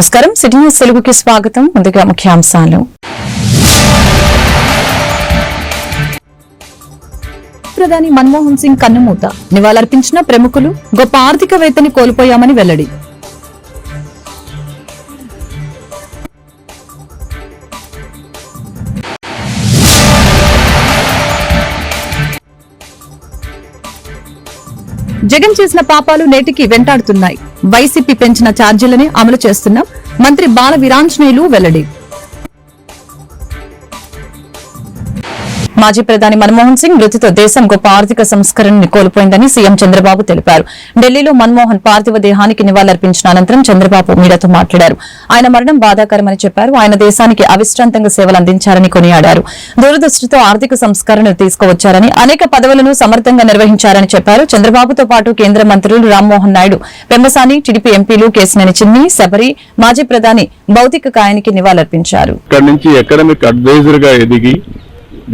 నమస్కారం. City news తెలుగుకి స్వాగతం. ముందుగా ముఖ్యాంశాలు. ప్రధాని మన్మోహన్ సింగ్ కన్నుమూత, నివాళులర్పించిన ప్రముఖులు, గొప్ప ఆర్థికవేత్తని కోల్పోయామని వెల్లడి. జగన్ చేసిన పాపాలు నేటికి వెంటాడుతున్నాయి. వైసీపీ పెంచిన ఛార్జీలనే అమలు చేస్తున్నాం. మంత్రి బాల వీరాంజనేయులు వెల్లడి. మాజీ ప్రధాని మన్మోహన్ సింగ్ మృతితో దేశం గొప్ప ఆర్థిక సంస్కరణని కోల్పోయిందని సీఎం చంద్రబాబు తెలిపారు. ఢిల్లీలో మన్మోహన్ పార్థివ దేహానికి నివాళులర్పించిన అనంతరం చంద్రబాబు మీడియాతో మాట్లాడారు. ఆయన మరణం బాధాకరమని చెప్పారు. ఆయన దేశానికి అవిశ్రాంతంగా సేవలు అందించారని కొనియాడారు. దూరదృష్టితో ఆర్థిక సంస్కరణలు తీసుకువచ్చారని, అనేక పదవులను సమర్థంగా నిర్వహించారని చెప్పారు. చంద్రబాబుతో పాటు కేంద్ర మంత్రులు రామ్మోహన్ నాయుడు, పెమ్మసాని, టీడీపీ ఎంపీలు కేశినేని చిన్ని, శబరి, మాజీ ప్రధాని భౌతిక కాయానికి నివాళులర్పించారు.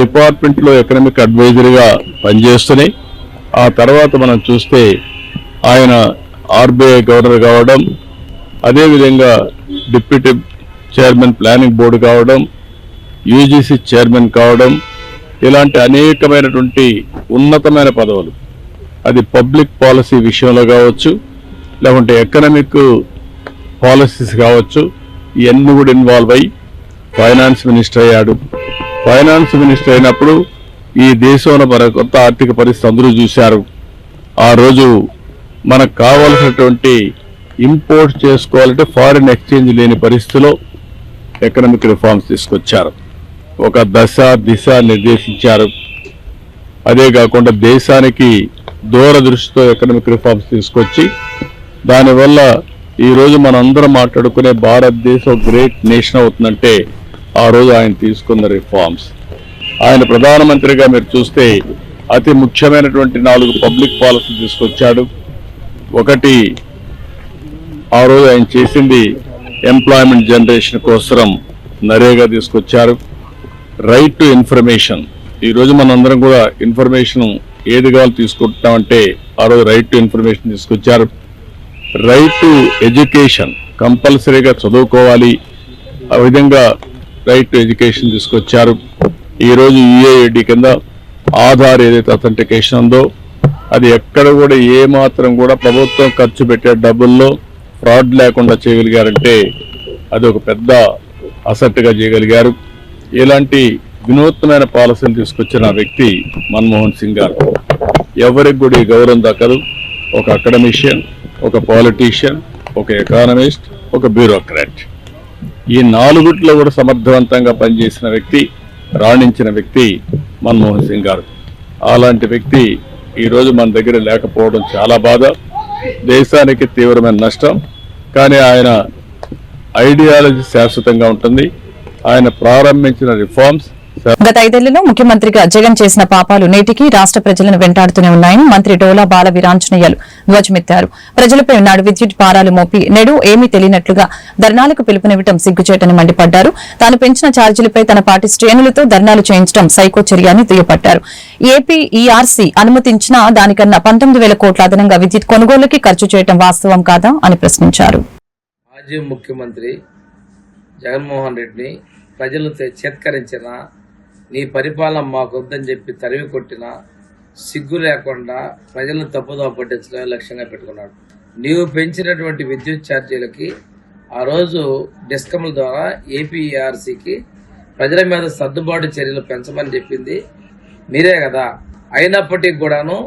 డిపార్ట్మెంట్ లో ఎకనామిక్ అడ్వైజర్గా పనిచేస్తున్నాయి. ఆ తర్వాత మనం చూస్తే ఆయన ఆర్బీఐ గవర్నర్ కావడం, అదేవిధంగా డిప్యూటీ చైర్మన్ ప్లానింగ్ బోర్డు కావడం, యూజీసీ చైర్మన్ కావడం, ఇలాంటి అనేకమైనటువంటి ఉన్నతమైన పదవులు, అది పబ్లిక్ పాలసీ విషయంలో కావచ్చు, లేకుంటే ఎకనామిక్ పాలసీస్ కావచ్చు, ఇవన్నీ కూడా ఇన్వాల్వ్ అయ్యి ఫైనాన్స్ మినిస్టర్ అయ్యాడు. ఫైనాన్స్ మినిస్టర్ అయినప్పుడు ఈ దేశంలో మన కొత్త ఆర్థిక పరిస్థితి అందరూ చూశారు. ఆ రోజు మనకు కావాల్సినటువంటి ఇంపోర్ట్ చేసుకోవాలంటే ఫారిన్ ఎక్స్చేంజ్ లేని పరిస్థితిలో ఎకనామిక్ రిఫార్మ్స్ తీసుకొచ్చారు. ఒక దిశ నిర్దేశించారు. అదే కాకుండా దేశానికి దూరదృష్టితో ఎకనామిక్ రిఫార్మ్స్ తీసుకొచ్చి దానివల్ల ఈరోజు మనందరం మాట్లాడుకునే భారతదేశం గ్రేట్ నేషన్ అవుతుందంటే ఆ రోజు ఆయన తీసుకున్న రిఫార్మ్స్. ఆయన ప్రధానమంత్రిగా మీరు చూస్తే అతి ముఖ్యమైనటువంటి 4 పబ్లిక్ పాలసీ తీసుకొచ్చాడు. ఒకటి, ఆ రోజు ఆయన చేసింది ఎంప్లాయ్మెంట్ జనరేషన్ కోసం నరేగా తీసుకొచ్చారు. రైట్ టు ఇన్ఫర్మేషన్, ఈరోజు మనందరం కూడా ఇన్ఫర్మేషన్ ఏది కావాలో తీసుకుంటున్నామంటే ఆ రోజు రైట్ టు ఇన్ఫర్మేషన్ తీసుకొచ్చారు. రైట్ టు ఎడ్యుకేషన్, కంపల్సరీగా చదువుకోవాలి, ఆ విధంగా రైట్ టు ఎడ్యుకేషన్ తీసుకొచ్చారు. ఈరోజు యూఏఐడి కింద ఆధార్ ఏదైతే అథెంటికేషన్ ఉందో అది ఎక్కడ కూడా ఏమాత్రం కూడా ప్రభుత్వం ఖర్చు పెట్టే డబ్బుల్లో ఫ్రాడ్ లేకుండా చేయగలిగారంటే అది ఒక పెద్ద అసెట్గా చేయగలిగారు. ఇలాంటి వినూత్నమైన పాలసీలు తీసుకొచ్చిన వ్యక్తి మన్మోహన్ సింగ్ గారు. ఎవరికి కూడా ఈ గౌరవం దక్కదు. ఒక అకాడమిషియన్, ఒక పాలిటీషియన్, ఒక ఎకానమిస్ట్, ఒక బ్యూరోక్రాట్, ఈ 4 కూడా సమర్థవంతంగా పనిచేసిన వ్యక్తి, రాణించిన వ్యక్తి మన్మోహన్ సింగ్ గారు. అలాంటి వ్యక్తి ఈరోజు మన దగ్గర లేకపోవడం చాలా బాధ, దేశానికి తీవ్రమైన నష్టం. కానీ ఆయన ఐడియాలజీ శాశ్వతంగా ఉంటుంది. ఆయన ప్రారంభించిన రిఫార్మ్స్ గత 5 ఏళ్లలో ముఖ్యమంత్రిగా జగన్ చేసిన పాపాలు నేటికి రాష్ట్ర ప్రజలను వెంటాడుతూనే ఉన్నాయని మంత్రి డోలా బాల వీరాంజనేయులు ధ్వజమెత్తారు. ప్రజలపై నాడు విద్యుత్ భారాలు మోపి నేడు ఏమీ తెలియనట్లుగా ధర్నాలకు పిలుపునివ్వడం సిగ్గుచేటని మండిపడ్డారు. తాను పెంచిన ఛార్జీలపై తన పార్టీ శ్రేణులతో ధర్నాలు చేయించడం సైకో చర్య అని దుయ్యబట్టారు. ఏపీఈఆర్సీ అనుమతించిన దానికన్నా 19,000 కోట్ల అదనంగా విద్యుత్ కొనుగోలుకి ఖర్చు చేయడం వాస్తవం కాదా అని ప్రశ్నించారు. మాజీ ముఖ్యమంత్రి జగన్మోహన్ రెడ్డిని ప్రజలు చేత్కరించిన, నీ పరిపాలన మాకొద్దని చెప్పి తరిమి కొట్టిన, సిగ్గు లేకుండా ప్రజలను తప్పుదోవ పట్టించడమే లక్ష్యంగా పెట్టుకున్నాడు. నీవు పెంచినటువంటి విద్యుత్ ఛార్జీలకి ఆ రోజు డిస్కమ్ల ద్వారా ఏపీఆర్సీకి ప్రజల మీద సర్దుబాటు చర్యలు పెంచమని చెప్పింది మీరే కదా. అయినప్పటికీ కూడాను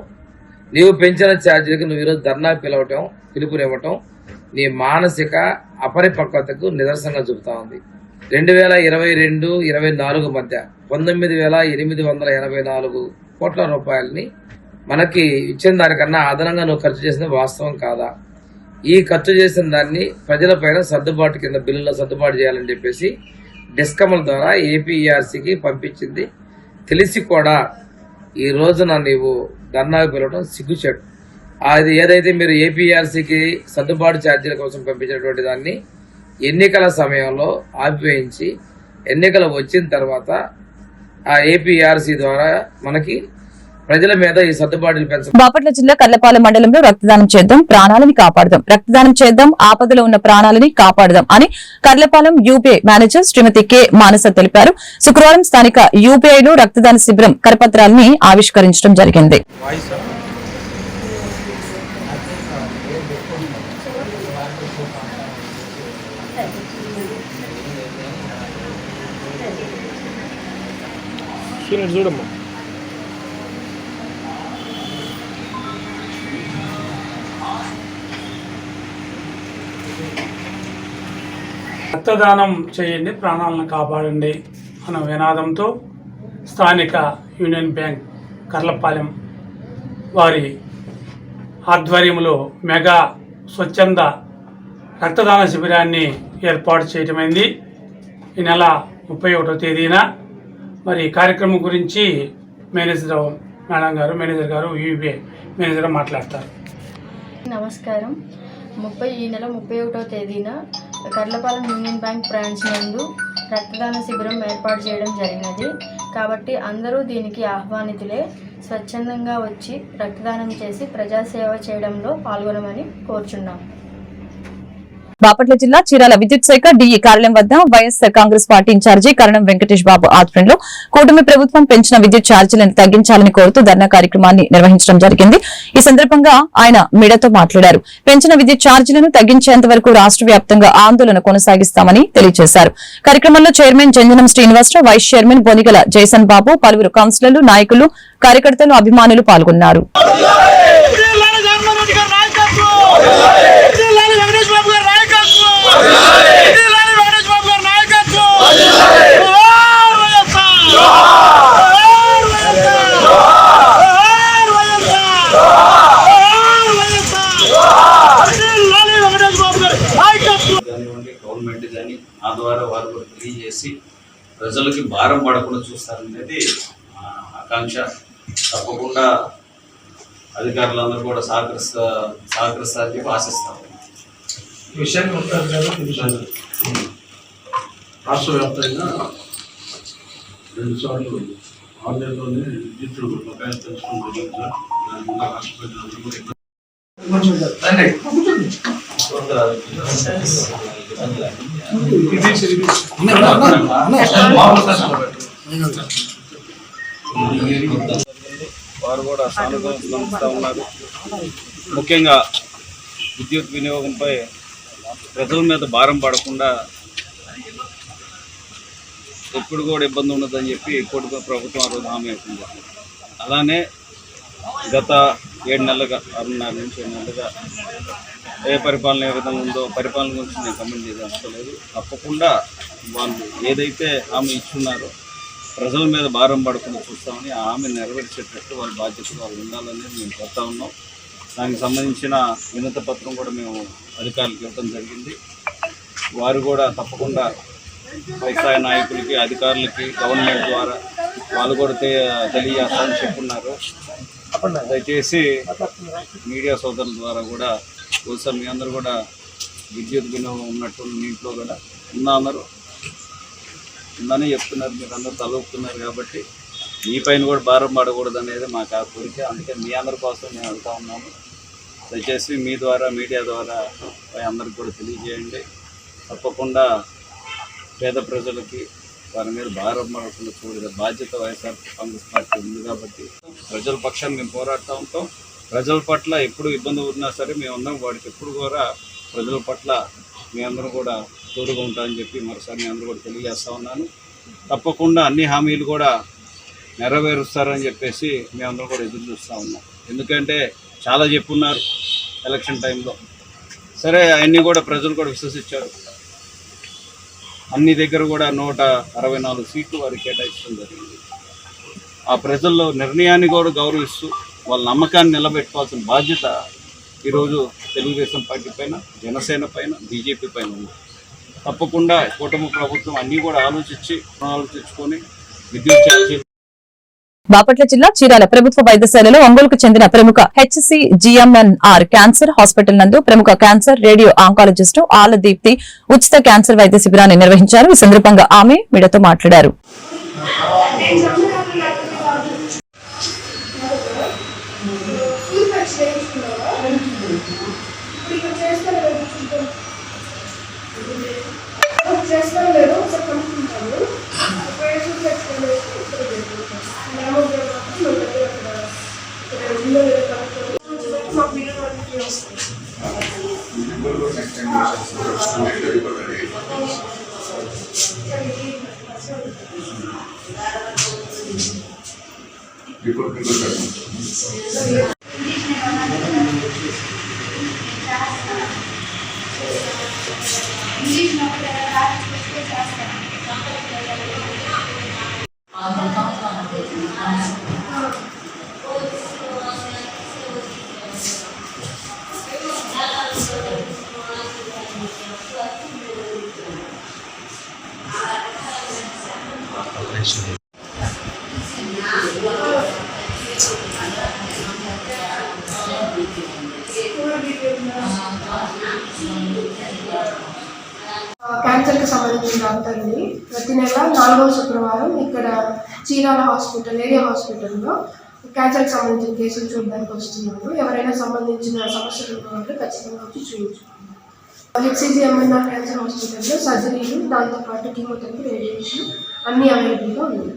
నీవు పెంచిన ఛార్జీలకి నువ్వు ఈరోజు ధర్నా పిలుపునివ్వటం నీ మానసిక అపరిపక్వతకు నిదర్శనంగా చూపుతా ఉంది. 2022-24 మధ్య 19,884 కోట్ల రూపాయలని మనకి ఇచ్చిన దానికన్నా అదనంగా నువ్వు ఖర్చు చేసిన వాస్తవం కాదా? ఈ ఖర్చు చేసిన దాన్ని ప్రజలపైన సర్దుబాటు కింద బిల్లులో సర్దుబాటు చేయాలని చెప్పేసి డిస్కమ్ల ద్వారా ఏపీఆర్సీకి పంపించింది తెలిసి కూడా ఈ రోజున నీవు ధర్నాకు పిలవడం సిగ్గుచేటు. అది ఏదైతే మీరు ఏపీఆర్సీకి సర్దుబాటు ఛార్జీల కోసం పంపించినటువంటి దాన్ని ఎన్నికల సమయంలో ఆపివేయించి ఎన్నికలు వచ్చిన తర్వాత ఆ ఏపీఆర్సీ ద్వారా మనకి ప్రజల మీద ఈ సర్దుబాటులు పెంచ బాపట్ల జిల్లా కర్లపాలెం మండలంలో రక్తదానం చేద్దాం, ప్రాణాలని కాపాడదాం, రక్తదానం చేద్దాం, ఆపదలో ఉన్న ప్రాణాలని కాపాడదాం అని కర్లపాలెం యూపీఐ మేనేజర్ శ్రీమతి కె మానస తెలిపారు. శుక్రవారం స్థానిక యూపీఐలో రక్తదాన శిబిరం కరపత్రాలని ఆవిష్కరించడం జరిగింది. చూడమ్మా రక్తదానం చేయండి, ప్రాణాలను కాపాడండి అన్న నినాదంతో స్థానిక యూనియన్ బ్యాంక్ కర్లపాలెం వారి ఆధ్వర్యంలో మెగా స్వచ్ఛంద రక్తదాన శిబిరాన్ని ఏర్పాటు చేయటమైంది. ఈ నెల 31వ తేదీన మరి ఈ కార్యక్రమం గురించి మేనేజర్ గారు యూపీఐ మేనేజర్ మాట్లాడతారు. నమస్కారం. ఈ నెల 31వ తేదీన కర్లపాలెం యూనియన్ బ్యాంక్ బ్రాంచ్ నందు రక్తదాన శిబిరం ఏర్పాటు చేయడం జరిగినది. కాబట్టి అందరూ దీనికి ఆహ్వానితులే. స్వచ్ఛందంగా వచ్చి రక్తదానం చేసి ప్రజాసేవ చేయడంలో పాల్గొనమని కోరుచున్నాం. బాపట్ల జిల్లా చీరాల విద్యుత్ శాఖ డిఈ కార్యాలయం వద్ద వైఎస్సార్ కాంగ్రెస్ పార్టీ ఇన్ఛార్జి కరణం వెంకటేష్ బాబు ఆధ్వర్యంలో కూటమి ప్రభుత్వం పెంచిన విద్యుత్ ఛార్జీలను తగ్గించాలని కోరుతూ ధర్నా కార్యక్రమాన్ని నిర్వహించడం జరిగింది. ఈ సందర్భంగా ఆయన మీడియాతో మాట్లాడారు. పెంచిన విద్యుత్ ఛార్జీలను తగ్గించేంత వరకు రాష్ట్ర వ్యాప్తంగా ఆందోళన కొనసాగిస్తామని తెలియజేశారు. కార్యక్రమంలో chairman Janjanam Srinivasarao, vice chairman Bonigala Jaison Babu, పలువురు కౌన్సిలర్లు, నాయకులు, కార్యకర్తలు, అభిమానులు పాల్గొన్నారు. గవర్నమెంట్ కానీ ఆ ద్వారా వారు కూడా తెలియజేసి ప్రజలకి భారం పడకుండా చూస్తారనేది ఆకాంక్ష. తప్పకుండా అధికారులందరూ కూడా సహకరిస్తారని చెప్పి ఆశిస్తాం. ఈ విషయాన్ని రాష్ట్ర వ్యాప్తంగా 2 సార్లు ఆన్లైన్లోనే విద్యుత్ బకాయిలు తెలుసుకోవడం జరిగింది సార్. దానివల్ల రాష్ట్ర ప్రజలందరూ కూడా వారు కూడా సానుకూలంగా ఉన్నారు. ముఖ్యంగా విద్యుత్ వినియోగంపై ప్రజల మీద భారం పడకుండా ఎప్పుడు కూడా ఇబ్బంది ఉండదని చెప్పి కూటమి ప్రభుత్వం ఆ రోజు హామీ అవుతుంది. అలానే గత 7 నెలలుగా 6.5 నుంచి 7 నెలలుగా ఏ పరిపాలన ఏ విధంగా ఉందో పరిపాలన గురించి నేను కమెంట్ చేయదలుచుకోలేదు. తప్పకుండా వాళ్ళు ఏదైతే హామీ ఇచ్చున్నారో ప్రజల మీద భారం పడకుండా చూస్తామని ఆ హామీ నెరవేర్చేటట్టు వాళ్ళ బాధ్యతలు వాళ్ళు ఉండాలనేది మేము చెప్తా ఉన్నాం. దానికి సంబంధించిన వినతి పత్రం కూడా మేము అధికారులకు ఇవ్వడం జరిగింది. వారు కూడా తప్పకుండా వ్యవసాయ నాయకులకి, అధికారులకి, గవర్నమెంట్ ద్వారా వాళ్ళు కూడా తెలియజేస్తామని చెప్పున్నారు. దయచేసి మీడియా సోదరుల ద్వారా కూడా ఒకసారి మీ అందరూ కూడా విద్యుత్ వినియోగం ఉన్నట్టు మీ ఇంట్లో కూడా ఉందని చెప్తున్నారు. మీరు అందరూ తలూపుతున్నారు కాబట్టి మీ పైన కూడా భారం పడకూడదు అనేది మాకు ఆ కోరిక. అందుకే మీ అందరి కోసం మేము వెళ్తా ఉన్నాము. దయచేసి మీ ద్వారా మీడియా ద్వారా అందరికి కూడా తెలియజేయండి. తప్పకుండా పేద ప్రజలకి వారి మీద భారం పడకుండా చూడదు బాధ్యత వైఎస్ఆర్ కాంగ్రెస్ పార్టీ ఉంది కాబట్టి ప్రజల పక్షాన్ని మేము పోరాడుతూ ఉంటాం. ప్రజల పట్ల ఎప్పుడు ఇబ్బంది ఉన్నా సరే మేము ఉన్నాం. వాడికి ఎప్పుడు కూడా ప్రజల పట్ల మీ అందరూ కూడా తోడుగా ఉంటామని చెప్పి మరోసారి మీ అందరూ కూడా తెలియజేస్తూ ఉన్నాను. తప్పకుండా అన్ని హామీలు కూడా నెరవేరుస్తారని చెప్పేసి మేమందరం కూడా ఎదురు చూస్తూ ఉన్నాం. ఎందుకంటే చాలా చెప్పున్నారు ఎలక్షన్ టైంలో. సరే అవన్నీ కూడా ప్రజలు కూడా విశ్వసించారు. అన్ని దగ్గర కూడా 164 సీట్లు వారికి కేటాయించడం జరిగింది. ఆ ప్రజల్లో నిర్ణయాన్ని కూడా గౌరవిస్తూ వాళ్ళ నమ్మకాన్ని నిలబెట్టుకోవాల్సిన బాధ్యత ఈరోజు తెలుగుదేశం పార్టీ పైన, జనసేన పైన, బీజేపీ పైన ఉంది. తప్పకుండా కూటమి ప్రభుత్వం అన్నీ కూడా ఆలోచించుకొని విద్యుత్ ఛార్జీలు. బాపట్ల జిల్లా చీరాల ప్రభుత్వ వైద్యశాలలో ఒంగోలుకు చెందిన ప్రముఖ HCGMNR క్యాన్సర్ హాస్పిటల్ నందు ప్రముఖ క్యాన్సర్ రేడియో ఆంకాలజిస్టు ఆళ్ల దీప్తి ఉచిత క్యాన్సర్ వైద్య శిబిరాన్ని నిర్వహించారు. ఈ సందర్భంగా ఆమె మీడియాతో మాట్లాడారు. చేస్తాను లేదు ఒకసారి కనుక్కుంటాను. పేషెంట్ ఎక్స్ప్లెయిన్ చేసి ఇక్కడ మా పిల్లలు వాళ్ళకి వస్తాయి. క్యాన్సర్కి సంబంధించిన డాక్టర్ అండి. ప్రతి నెల 4వ శుక్రవారం ఇక్కడ చీరాల హాస్పిటల్ ఏరియా హాస్పిటల్లో క్యాన్సర్కి సంబంధించిన కేసులు చూడడానికి వస్తున్నాను. ఎవరైనా సంబంధించిన సమస్యలు ఉన్నవాళ్ళు ఖచ్చితంగా వచ్చి చూపించుకోండి. HCGMNR క్యాన్సర్ హాస్పిటల్లో సర్జరీలు, దాంతోపాటు కీమోథెరపీ, రేడియేషన్ అన్నీ అవైలబుల్గా ఉన్నాయి.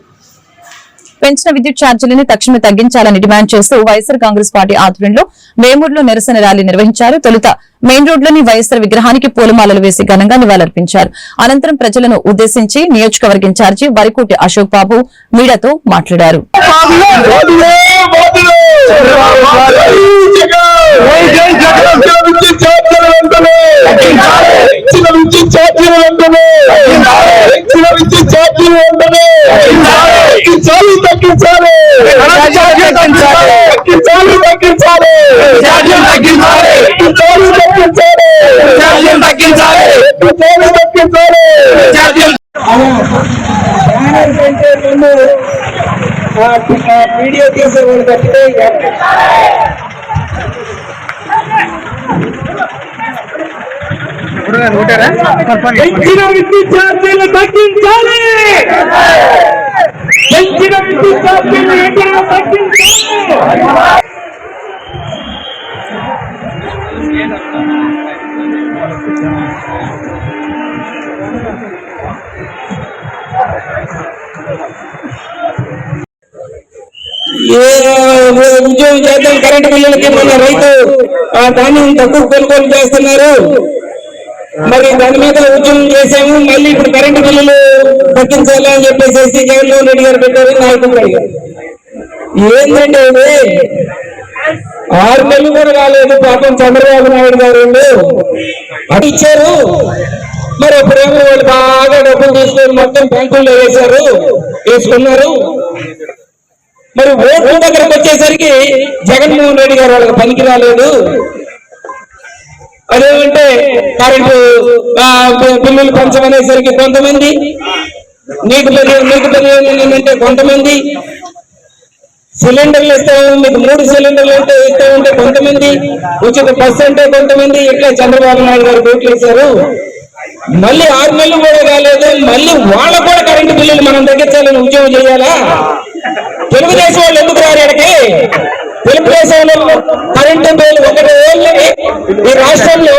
పెంచిన విద్యుత్ ఛార్జీలను తక్షణమే తగ్గించాలని డిమాండ్ చేస్తూ వైఎస్సార్ కాంగ్రెస్ పార్టీ ఆధ్వర్యంలో వేమూరులో నిరసన ర్యాలీ నిర్వహించారు. తొలుత మెయిన్ రోడ్లోని వైఎస్సార్ విగ్రహానికి పూలమాలలు వేసి ఘనంగా నివాళులర్పించారు. అనంతరం ప్రజలను ఉద్దేశించి నియోజకవర్గ ఇన్ఛార్జి వరికోటి అశోక్ బాబు మీడియాతో మాట్లాడారు. వీడియో తీసే వాళ్ళు తప్పితే పెంచిన విద్యుత్ ఛార్జీలు తగ్గించాలి, పెంచిన విద్యుత్ ఛార్జీలు ఎక్కడ తగ్గించాలి. ఉద్యోగం చేద్దాం, కరెంటు బిల్లులకి మన రైతు ధాన్యం తక్కువ కొనుగోలు చేస్తున్నారు. మరి దాని మీద ఉద్యమం చేసాము. మళ్ళీ ఇప్పుడు కరెంటు బిల్లులు తగ్గించాలి అని చెప్పేసి జగన్మోహన్ రెడ్డి గారు పెట్టారు, నాయకులు అడిగారు. ఏంటంటే ఇది 6 నెలలు కూడా రాలేదు పాపం చంద్రబాబు నాయుడు గారు అది ఇచ్చారు. మరి అప్పుడేమో వాళ్ళు బాగా డబ్బులు తీసుకొని మొత్తం బ్యాంకుల్లో వేసుకున్నారు. మరి ఓట్ల దగ్గరకు వచ్చేసరికి జగన్మోహన్ రెడ్డి గారు వాళ్ళకి పనికి రాలేదు. అదేమంటే కరెంటు బిల్లులు పెంచమనేసరికి కొంతమంది, నీకు ఏంటంటే కొంతమంది సిలిండర్లు ఇస్తాము, మీకు 3 సిలిండర్లు ఇస్తామంటే కొంతమంది, ఉచిత బస్సు అంటే కొంతమంది, ఇట్లా చంద్రబాబు నాయుడు గారు ఓట్లు వేశారు. మళ్ళీ 6 నెలలు కూడా కాలేదు, మళ్ళీ వాళ్ళకు కూడా కరెంటు బిల్లులు మనం తగ్గించాలని ఉద్యోగం చేయాలా? తెలుగుదేశం వాళ్ళు ఎందుకు రారు ఇక్కడికి? తెలుగుదేశంలో కరెంటు బిల్లు ఒకటి ఈ రాష్ట్రంలో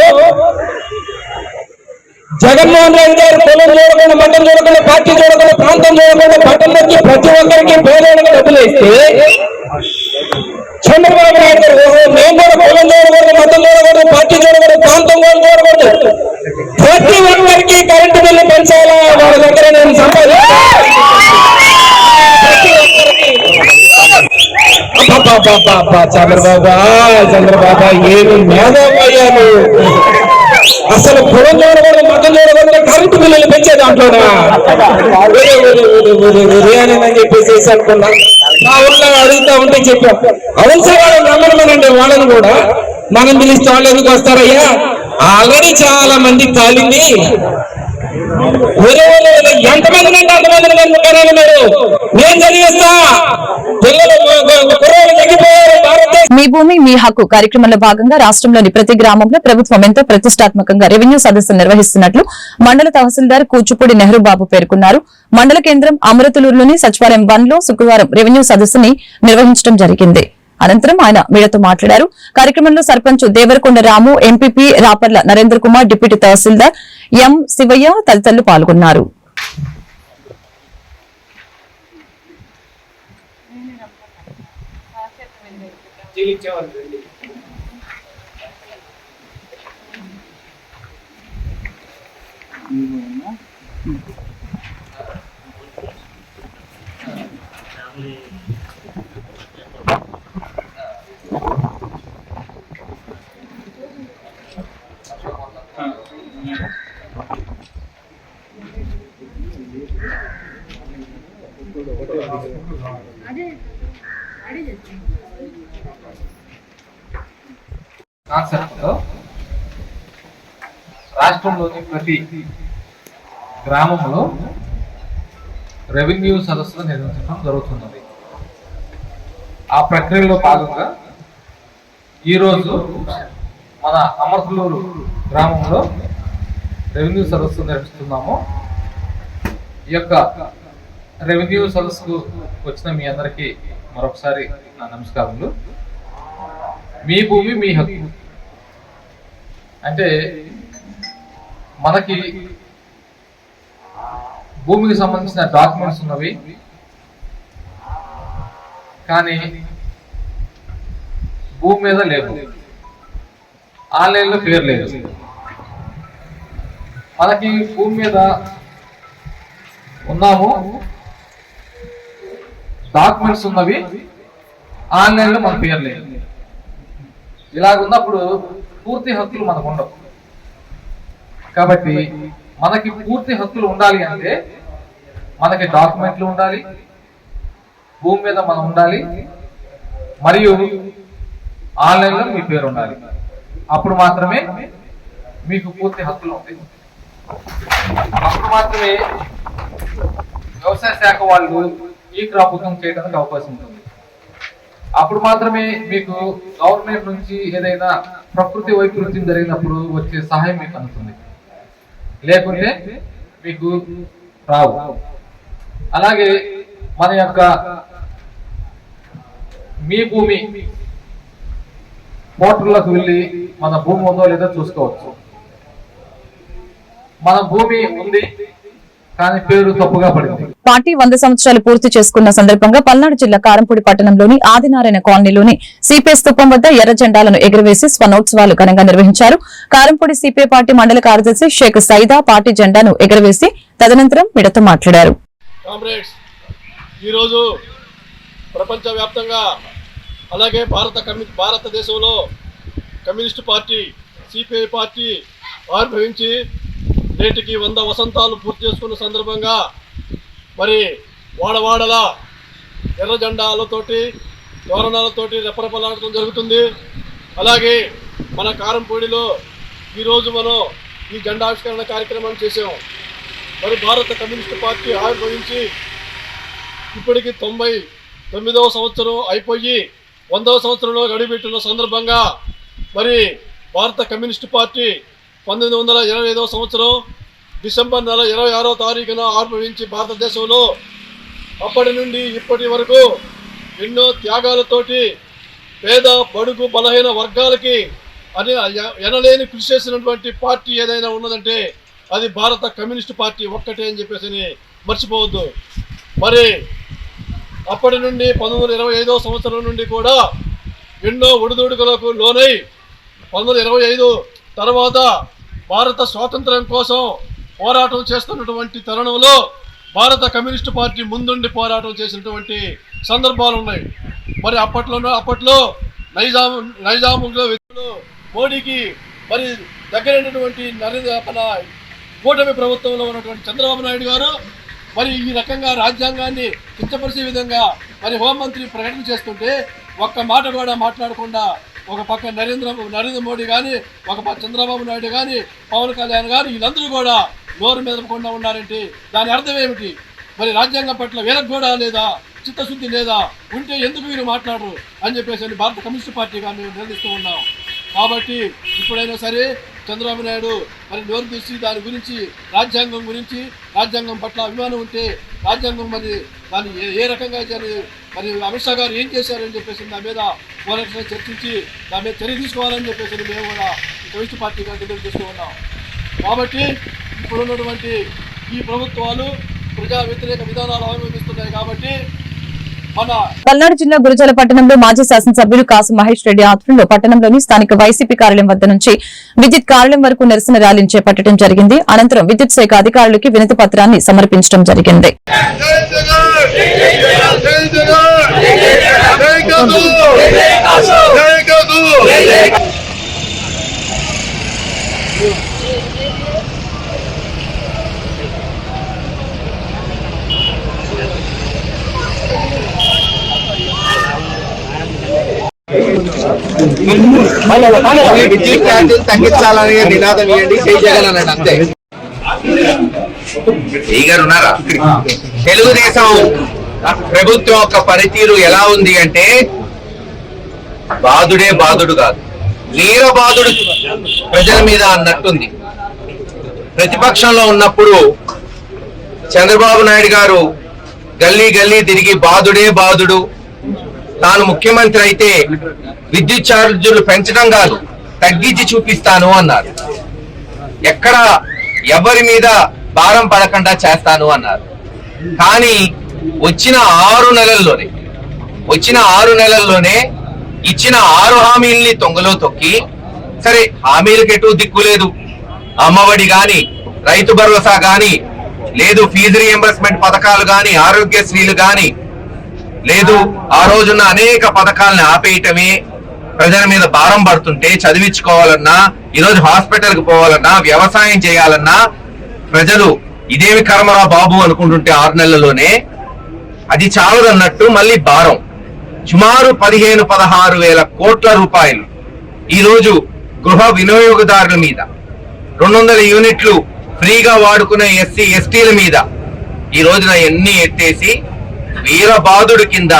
జగన్మోహన్ రెడ్డి గారు పొలం చూడకుండా, మఠం చూడకుండా, పార్టీ చూడకుండా, ప్రాంతం చూడకుండా పట్టం వచ్చి ప్రతి ఒక్కరికి పేదవాడికి డబ్బులు ఇస్తే చంద్రబాబు నాయుడు గారు మేము కూడా పొలం చూడకూడదు, మతం చూడకూడదు, పార్టీ చూడకూడదు, ప్రాంతం కూడా చూడకూడదు, ప్రతి ఒక్కరికి కరెంటు బిల్లు పెంచాలా, వాళ్ళ దగ్గర నేను చంద్రబాబా ఏమి మేధావయ్యాను. అసలు పొలం చూడకూడదు, మతం చూడకూడదు, కరెంటు బిల్లులు పెంచే దాంట్లోనా అని చెప్పేసి అనుకున్నా. మా ఊళ్ళో అడుగుతా ఉంటే చెప్పాం, అవును సార్ వాళ్ళని నమ్మడమనండి, వాళ్ళని కూడా మనం పిలిస్తే వాళ్ళు ఎందుకు వస్తారయ్యా? ఆల్రెడీ చాలా మంది కాలింది. ఎంతమంది అంటే అంతమంది కనాలి. మీరు నేను చదివేస్తా, పిల్లలు కుర్రాళ్ళు తగ్గిపోయారు. మీ భూమి మీ హక్కు కార్యక్రమంలో భాగంగా రాష్ట్రంలోని ప్రతి గ్రామంలో ప్రభుత్వం ఎంతో ప్రతిష్టాత్మకంగా రెవెన్యూ సదస్సులు నిర్వహిస్తున్నట్లు మండల తహసీల్దార్ కూచిపూడి నెహ్రూ బాబు పేర్కొన్నారు. మండల కేంద్రం అమృతలూరులోని సచివాలయం 1లో శుక్రవారం రెవెన్యూ సదస్సుని నిర్వహించడం జరిగింది. అనంతరం ఆయన మీడియాతో మాట్లాడారు. కార్యక్రమంలో సర్పంచ్ దేవరకొండ రాము, ఎంపీపీ రాపర్ల నరేంద్ర కుమార్, డిప్యూటీ తహసీల్దార్ ఎం శివయ్య తదితరులు పాల్గొన్నారు. కాన్సెప్ట్తో రాష్ట్రంలోని ప్రతి గ్రామంలో రెవెన్యూ సదస్సులు నిర్వహించడం జరుగుతున్నది. ఆ ప్రక్రియలో భాగంగా ఈరోజు మన అమర్పులూరు గ్రామంలో రెవెన్యూ సదస్సు నిర్వహిస్తున్నాము. ఈ యొక్క రెవెన్యూ సదస్సుకు వచ్చిన మీ అందరికీ మరొకసారి నా నమస్కారములు. మీ భూమి మీ హక్కు అంటే మనకి భూమికి సంబంధించిన డాక్యుమెంట్స్ ఉన్నవి, కానీ భూమి మీద లేవు, ఆన్లైన్లో పేరు లేదు. మనకి భూమి మీద ఉన్నాము, డాక్యుమెంట్స్ ఉన్నవి, ఆన్లైన్లో మన పేరు లేదు. ఇలాగ ఉన్నప్పుడు పూర్తి హక్కులు మనకు ఉండవు. కాబట్టి మనకి పూర్తి హక్కులు ఉండాలి అంటే మనకి డాక్యుమెంట్లు ఉండాలి, భూమి మీద మనం ఉండాలి, మరియు ఆన్లైన్లో మీ పేరు ఉండాలి. అప్పుడు మాత్రమే మీకు పూర్తి హక్కులు ఉంటాయి. అప్పుడు మాత్రమే వ్యవసాయ శాఖ వాళ్ళు ఈ క్రాప్ బుకింగ్ చేయడానికి అవకాశం ఉంటుంది. అప్పుడు మాత్రమే మీకు గవర్నమెంట్ నుంచి ఏదైనా ప్రకృతి వైపరీత్యం జరిగినప్పుడు వచ్చే సహాయం మీకు అందుతుంది, లేకుంటే మీకు రావు. అలాగే మన యొక్క మీ భూమి పోర్టల్లోకి వెళ్ళి మన భూమి ఉందో లేదో చూసుకోవచ్చు. మన భూమి ఉంది కానీ పేరు తప్పుగా పడింది. పార్టీ 100 సంవత్సరాలు పూర్తి చేసుకున్న సందర్భంగా పల్నాడు జిల్లా కారంపూడి పట్టణంలోని ఆదినారాయణ కాలనీలోని సిపిఐ స్థూపం వద్ద ఎర్ర జెండాలను ఎగురవేసి స్వర్ణోత్సవాలు ఘనంగా నిర్వహించారు. కారంపూడి సిపిఐ పార్టీ మండల కార్యదర్శి షేక్ సైదా పార్టీ జెండాను ఎగురవేసి తదనంతరం మీడియాతో మాట్లాడారు. ఈరోజు ప్రపంచవ్యాప్తంగా అలాగే భారతదేశంలో కమ్యూనిస్టు పార్టీ సిపిఐ పార్టీ ఆవిర్భవించి నేటికి 100 వసంతాలు పూర్తి చేసుకున్న సందర్భంగా మరి వాడవాడల ఎర్ర జెండాలతోటి తోరణాలతోటి రెపరెపలాడటం జరుగుతుంది. అలాగే మన కారంపూడిలో ఈరోజు మనం ఈ జెండావిష్కరణ కార్యక్రమం చేసాం. మరి భారత కమ్యూనిస్టు పార్టీ ఆవిర్భవించి ఇప్పటికి 99వ సంవత్సరం అయిపోయి 100వ సంవత్సరంలో గడిపెట్టిన సందర్భంగా మరి భారత కమ్యూనిస్టు పార్టీ 1925వ సంవత్సరం డిసెంబర్ నెల 26వ తారీఖున ఆవిర్భవించి భారతదేశంలో అప్పటి నుండి ఇప్పటి వరకు ఎన్నో త్యాగాలతోటి పేద బడుగు బలహీన వర్గాలకి ఎనలేని కృషి చేసినటువంటి పార్టీ ఏదైనా ఉన్నదంటే అది భారత కమ్యూనిస్టు పార్టీ ఒక్కటే అని చెప్పేసి మర్చిపోవద్దు. మరి అప్పటి నుండి 1925వ సంవత్సరం నుండి కూడా ఎన్నో ఒడిదుడుకులకు లోనై 1925 తర్వాత భారత స్వాతంత్ర్యం కోసం పోరాటం చేస్తున్నటువంటి తరుణంలో భారత కమ్యూనిస్టు పార్టీ ముందుండి పోరాటం చేసినటువంటి సందర్భాలు ఉన్నాయి. మరి అప్పట్లో నైజాములో వ్యక్తులు మోడీకి మరి దగ్గరైనటువంటి కూటమి ప్రభుత్వంలో ఉన్నటువంటి చంద్రబాబు నాయుడు గారు మరి ఈ రకంగా రాజ్యాంగాన్ని కించపరిచే విధంగా మరి హోంమంత్రి ప్రకటన చేస్తుంటే ఒక్క మాట కూడా మాట్లాడకుండా ఒక పక్క నరేంద్ర మోడీ కానీ, ఒక పక్క చంద్రబాబు నాయుడు కానీ, పవన్ కళ్యాణ్ గారు వీళ్ళందరూ కూడా నోరు మెదపకుండా ఉన్నారంటే దాని అర్థం ఏమిటి? మరి రాజ్యాంగం పట్ల వీళ్ళకి కూడా లేదా, చిత్తశుద్ధి లేదా, ఉంటే ఎందుకు మీరు మాట్లాడరు అని చెప్పేసి భారత కమ్యూనిస్ట్ పార్టీగా మేము నిర్ణయిస్తూ ఉన్నాం. కాబట్టి ఇప్పుడైనా సరే చంద్రబాబు నాయుడు మరి నోరు తీసి దాని గురించి రాజ్యాంగం పట్ల అభిమానం ఉంటే రాజ్యాంగం మరి దాన్ని ఏ రకంగా మరి అమిత్ షా గారు ఏం చేశారని చెప్పేసి దాని మీద పోరాటంగా చర్చించి దాని మీద చర్య తీసుకోవాలని చెప్పేసి మేము కూడా కమ్యూనిస్ట్ పార్టీగా డిమాండ్ చేస్తూ ఉన్నాం. కాబట్టి ఇప్పుడున్నటువంటి ఈ ప్రభుత్వాలు ప్రజా వ్యతిరేక విధానాలు అవలంబిస్తున్నాయి. కాబట్టి పల్నాడు జిల్లా గురజాల పట్టణంలో మాజీ శాసనసభ్యులు కాసు మహేష్ రెడ్డి ఆధ్వర్యంలో పట్టణంలోని స్థానిక వైసీపీ కార్యాలయం వద్ద నుంచి విద్యుత్ కార్యాలయం వరకు నిరసన ర్యాలీని చేపట్టడం జరిగింది. అనంతరం విద్యుత్ శాఖ అధికారులకి వినతి పత్రాన్ని సమర్పించడం జరిగింది. విద్యుత్ ఛార్జీలు తగ్గించాలని నినాదం ఇవ్వండి, జై జగన్ అనండి అంతే. ఉన్నారా? తెలుగుదేశం ప్రభుత్వం యొక్క పనితీరు ఎలా ఉంది అంటే బాధుడే బాధుడు కాదు, వీరబాధుడు ప్రజల మీద అన్నట్టుంది. ప్రతిపక్షంలో ఉన్నప్పుడు చంద్రబాబు నాయుడు గారు గల్లీ గల్లీ తిరిగి బాధుడే బాధుడు, తాను ముఖ్యమంత్రి అయితే విద్యుత్ ఛార్జీలు పెంచడం కాదు తగ్గించి చూపిస్తాను అన్నారు. ఎక్కడ ఎవరి మీద భారం పడకుండా చేస్తాను అన్నారు. కానీ వచ్చిన 6 నెలల్లోనే ఇచ్చిన 6 హామీల్ని తొంగలో తొక్కి, సరే హామీలకు ఎటు దిక్కు లేదు, అమ్మఒడి గాని, రైతు భరోసా గాని, లేదు ఫీజు రీఎంబర్స్మెంట్ పథకాలు గాని, ఆరోగ్యశ్రీలు గాని, లేదు ఆ రోజున్న అనేక పథకాలను ఆపేయటమే ప్రజల మీద భారం పడుతుంటే, చదివించుకోవాలన్నా, ఈరోజు హాస్పిటల్కి పోవాలన్నా, వ్యవసాయం చేయాలన్నా ప్రజలు ఇదేమి కర్మరా బాబు అనుకుంటుంటే 6 నెలల్లోనే అది చాలదన్నట్టు మళ్ళీ భారం సుమారు 15-16 వేల కోట్ల రూపాయలు ఈరోజు గృహ వినియోగదారుల మీద, 200 యూనిట్లు ఫ్రీగా వాడుకునే ఎస్సీ ఎస్టీల మీద ఈ రోజున ఎన్ని ఎత్తేసి వీరబాదుడి కింద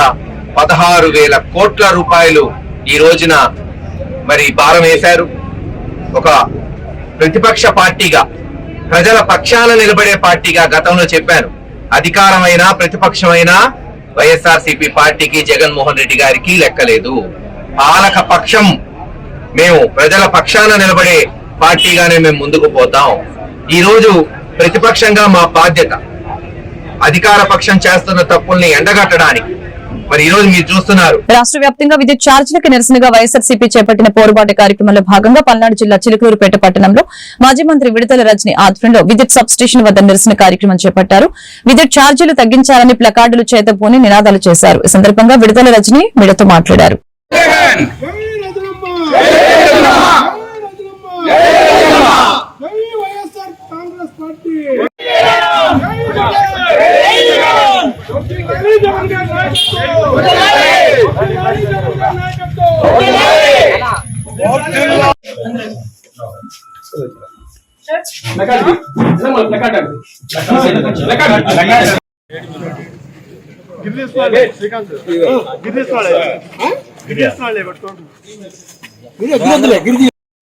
16,000 కోట్ల రూపాయలు ఈ రోజున మరి భారం వేశారు. ఒక ప్రతిపక్ష పార్టీగా, ప్రజల పక్షాన నిలబడే పార్టీగా గతంలో చెప్పాను, అధికారమైనా ప్రతిపక్షమైనా వైఎస్ఆర్సీపీ పార్టీకి జగన్మోహన్ రెడ్డి గారికి లెక్కలేదు. పాలక పక్షం మేము ప్రజల పక్షాన నిలబడే పార్టీగానే మేము ముందుకు పోతాం. ఈ రోజు ప్రతిపక్షంగా మా బాధ్యత అధికార పక్షం చేస్తున్న తప్పుల్ని ఎండగట్టడానికి. మరి ఈ రోజు మీరు చూస్తున్నారు, రాష్ట్ర వ్యాప్తంగా విద్యుత్ ఛార్జీలకు నిరసనగా వైఎస్ఆర్సీపీ చేపట్టిన పోరుబాటు కార్యక్రమంలో భాగంగా పల్నాడు జిల్లా చిలుకూరుపేట పట్టణంలో మాజీ మంత్రి విడతల రజని ఆధ్వర్యంలో విద్యుత్ సబ్ స్టేషన్ వద్ద నిరసన కార్యక్రమం చేపట్టారు. విద్యుత్ ఛార్జీలు తగ్గించాలని ప్లకార్డులు చేతబూని నినాదాలు చేశారు. ఈ సందర్భంగా విడతల రజని మీడియాతో మాట్లాడారు.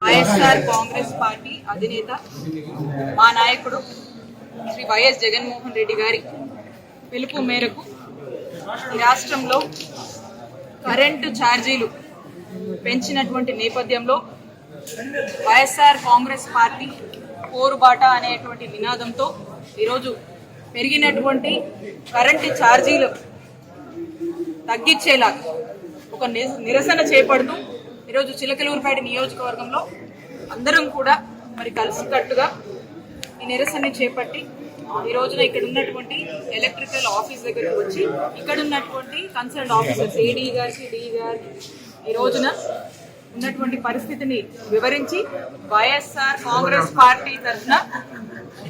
వైఎస్ఆర్ కాంగ్రెస్ పార్టీ అధినేత మా నాయకుడు శ్రీ వైఎస్ జగన్మోహన్ రెడ్డి గారి పిలుపు మేరకు ఈ రాష్ట్రంలో కరెంటు ఛార్జీలు పెంచినటువంటి నేపథ్యంలో వైఎస్ఆర్ కాంగ్రెస్ పార్టీ పోరుబాట అనేటువంటి నినాదంతో ఈరోజు పెరిగినటువంటి కరెంటు ఛార్జీలు తగ్గించేలా ఒక నిరసన చేపడుతూ ఈరోజు చిలకలూరుపేట నియోజకవర్గంలో అందరం కూడా మరి కలిసికట్టుగా ఈ నిరసనని చేపట్టి ఈ రోజున ఇక్కడ ఉన్నటువంటి ఎలక్ట్రికల్ ఆఫీస్ దగ్గరికి వచ్చి ఇక్కడ ఉన్నటువంటి కన్సర్న్ ఆఫీసర్స్ ఏడీ గారికి డిఈ గారికి ఈ రోజున ఉన్నటువంటి పరిస్థితిని వివరించి వైఎస్ఆర్ కాంగ్రెస్ పార్టీ తరఫున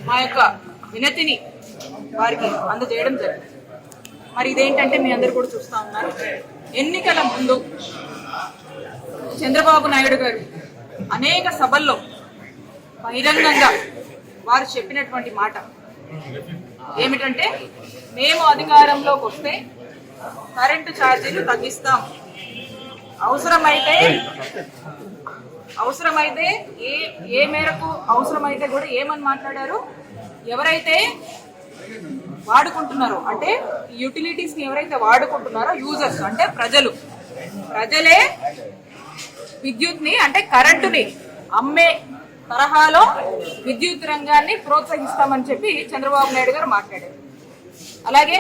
మా యొక్క వినతిని వారికి అందజేయడం జరిగింది. మరి ఇదేంటంటే మీ అందరు కూడా చూస్తూ ఉన్నారు, ఎన్నికల ముందు చంద్రబాబు నాయుడు గారు అనేక సభల్లో బహిరంగంగా వారు చెప్పినటువంటి మాట ఏమిటంటే, మేము అధికారంలోకి వస్తే కరెంటు ఛార్జీలు తగ్గిస్తాం, అవసరమైతే అవసరమైతే ఏ మేరకు అవసరమైతే కూడా ఏమని మాట్లాడారు, ఎవరైతే వాడుకుంటున్నారో అంటే యూటిలిటీస్ ని ఎవరైతే వాడుకుంటున్నారో యూజర్స్ అంటే ప్రజలే విద్యుత్ ని అంటే కరెంటుని అమ్మే తరహాలో విద్యుత్ రంగాన్ని ప్రోత్సహిస్తామని చెప్పి చంద్రబాబు నాయుడు గారు మాట్లాడారు. అలాగే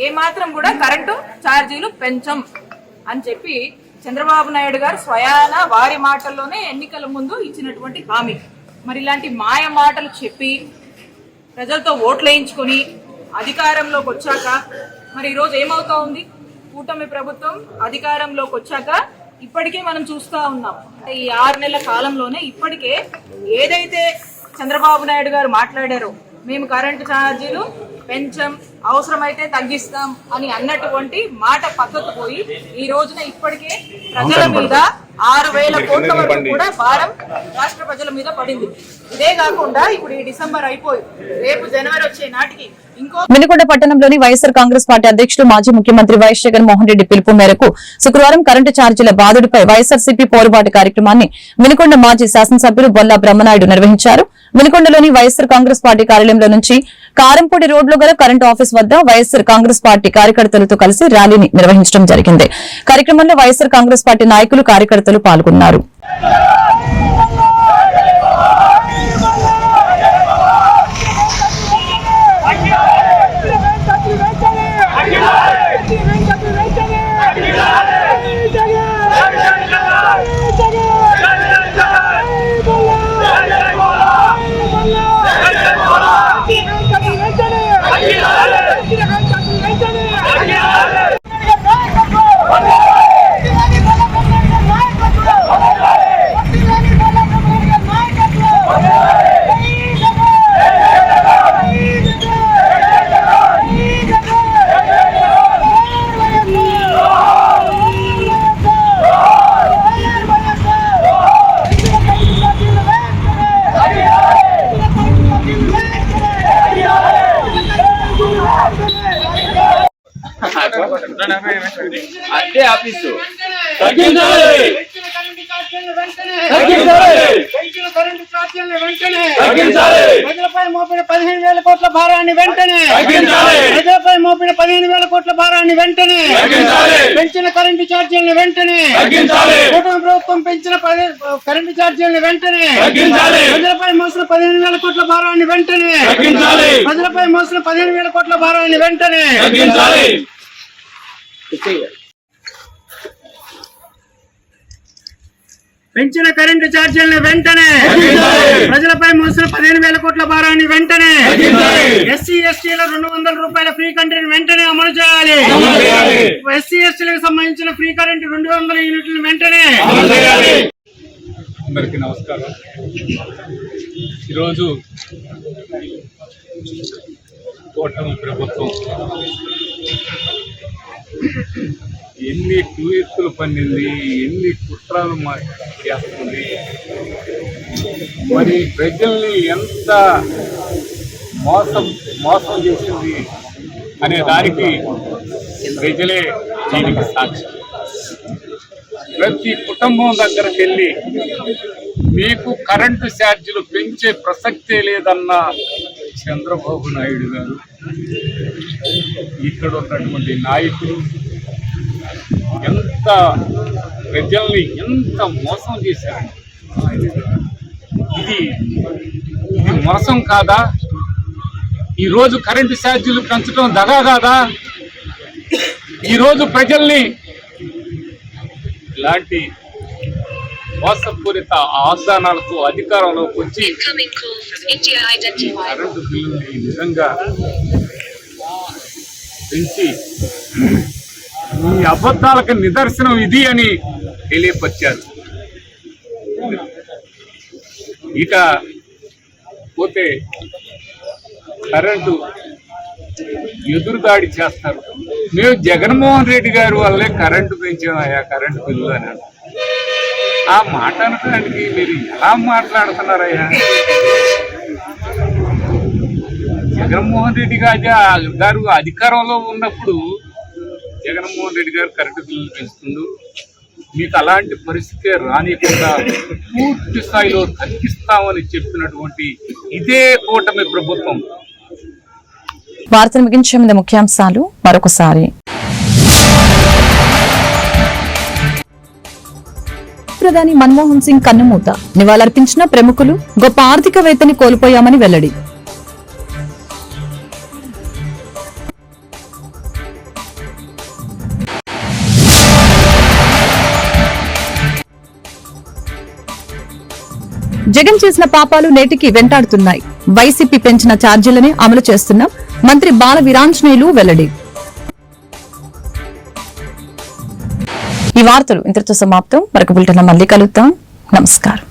ఏమాత్రం కూడా కరెంటు ఛార్జీలు పెంచం అని చెప్పి చంద్రబాబు నాయుడు గారు స్వయాన వారి మాటల్లోనే ఎన్నికల ముందు ఇచ్చినటువంటి హామీ. మరి ఇలాంటి మాయ మాటలు చెప్పి ప్రజలతో ఓట్లు వేయించుకొని అధికారంలోకి వచ్చాక మరి ఈరోజు ఏమవుతా ఉంది, కూటమి ప్రభుత్వం అధికారంలోకి వచ్చాక ఇప్పటికే మనం చూస్తూ ఉన్నాం. అంటే ఈ 6 నెలల కాలంలోనే ఇప్పటికే ఏదైతే చంద్రబాబు నాయుడు గారు మాట్లాడారో మేము కరెంటు ఛార్జీలు పెంచం, అవసరమైతే తగ్గిస్తాం అని అన్నటువంటి మాట పక్కకు పోయి ఈ రోజున ఇప్పటికే ప్రజల మీద 6,000 కోట్ల వరకు కూడా భారం రాష్ట్ర ప్రజల మీద పడింది. ఇదే కాకుండా ఇప్పుడు ఈ డిసెంబర్ అయిపోయి రేపు జనవరి వచ్చే నాటికి వినుకొండ పట్టణంలోని వైఎస్ఆర్ కాంగ్రెస్ పార్టీ అధ్యక్షులు మాజీ ముఖ్యమంత్రి వైఎస్ జగన్మోహన్ రెడ్డి పిలుపు మేరకు శుక్రవారం కరెంటు ఛార్జీల బాధుడిపై వైఎస్ఆర్సీపీ పోరుబాటు కార్యక్రమాన్ని వినుకొండ మాజీ శాసనసభ్యులు బొల్లా బ్రహ్మనాయుడు నిర్వహించారు. వినుకొండలోని వైఎస్ఆర్ కాంగ్రెస్ పార్టీ కార్యాలయంలో నుంచి కారంపూడి రోడ్లో గల కరెంటు ఆఫీస్ వద్ద వైఎస్ఆర్ కాంగ్రెస్ పార్టీ కార్యకర్తలతో కలిసి ర్యాలీని నిర్వహించడం జరిగింది. కార్యక్రమంలో వైఎస్ఆర్ కాంగ్రెస్ పార్టీ నాయకులు కార్యకర్తలు పాల్గొన్నారు. అదే ఆఫీసు ప్రజలపై మోపిన 15,000 కోట్ల భారాన్ని వెంటనే ప్రజలపై మోపిన 15,000 కోట్ల భారాన్ని వెంటనే పెంచిన కరెంటు ఛార్జీలను వెంటనే కూటమి ప్రభుత్వం పెంచిన కరెంటు ఛార్జీలను వెంటనే ప్రజలపై మోసిన 15,000 కోట్ల భారాన్ని వెంటనే ప్రజలపై మోసిన 15,000 కోట్ల భారాన్ని వెంటనే పెంచిన కరెంటు ఛార్జీలను వెంటనే ప్రజలపై మోసిన 15,000 కోట్ల భారాన్ని వెంటనే ఎస్సీ ఎస్టీల 200 రూపాయల ఫ్రీ కరెంట్ వెంటనే అమలు చేయాలి. ఎస్సీ ఎస్టీలకు సంబంధించిన ఫ్రీ కరెంట్ 200 యూనిట్లను వెంటనే. అందరికీ నమస్కారం. ఈరోజు కూటమి ప్రభుత్వం ఎన్ని టూయిస్టులు పన్నింది, ఎన్ని కుట్రలు చేస్తుంది, మరి ప్రజల్ని ఎంత మోసం చేసింది అనే దానికి ప్రజలే దీనికి సాక్షి. ప్రతి కుటుంబం దగ్గరికి వెళ్ళి మీకు కరెంటు ఛార్జీలు పెంచే ప్రసక్తే లేదన్న చంద్రబాబు నాయుడు గారు, ఇక్కడ ఉన్నటువంటి నాయకులు ఎంత ప్రజల్ని ఎంత మోసం చేశారండి. ఇది మోసం కాదా? ఈరోజు కరెంటు ఛార్జీలు పెంచడం దగా కాదా? ఈరోజు ప్రజల్ని ఇలాంటి మోసపూరిత వాగ్దానాలతో అధికారంలోకి వచ్చి కరెంటు బిల్లుని నిజంగా పెంచి ఈ అబద్ధాలకు నిదర్శనం ఇది అని తెలియపరిచారు. ఇక పోతే కరెంటు ఎదురుదాడి చేస్తారు. మేము జగన్మోహన్ రెడ్డి గారి వల్లే కరెంటు పెంచామయ్యా, కరెంటు బిల్లు అని. ఆ మాట అనడానికి మీరు ఎలా మాట్లాడుతున్నారయ్యా? జగన్మోహన్ రెడ్డి గారు అధికారంలో ఉన్నప్పుడు జగన్మోహన్ రెడ్డి గారు కరెంటు బిల్లులు పెంచుతుండు, మీకు అలాంటి పరిస్థితి రానియకుండా పూర్తి స్థాయిలో తగ్గిస్తామని చెప్పినటువంటి ఇదే కూటమి ప్రభుత్వం. వార్తలు ముగించే ముందు ముఖ్యాంశాలు మరొకసారి. ప్రధాని మన్మోహన్ సింగ్ కన్నుమూత, నివాళులర్పించిన ప్రముఖులు, గొప్ప ఆర్థికవేత్తని కోల్పోయామని వెల్లడి. జగన్ చేసిన పాపాలు నేటికి వెంటాడుతున్నాయి. వైసీపీ పెంచిన ఛార్జీలని అమలు చేస్తున్నాం. మంత్రి బాల వీరాంజనేయులు వెల్లడి. ఈ వార్తలు ఇంతటితో సమాప్తం. మరొక బులెటిన్లో మళ్ళీ కలుద్దాం. నమస్కారం.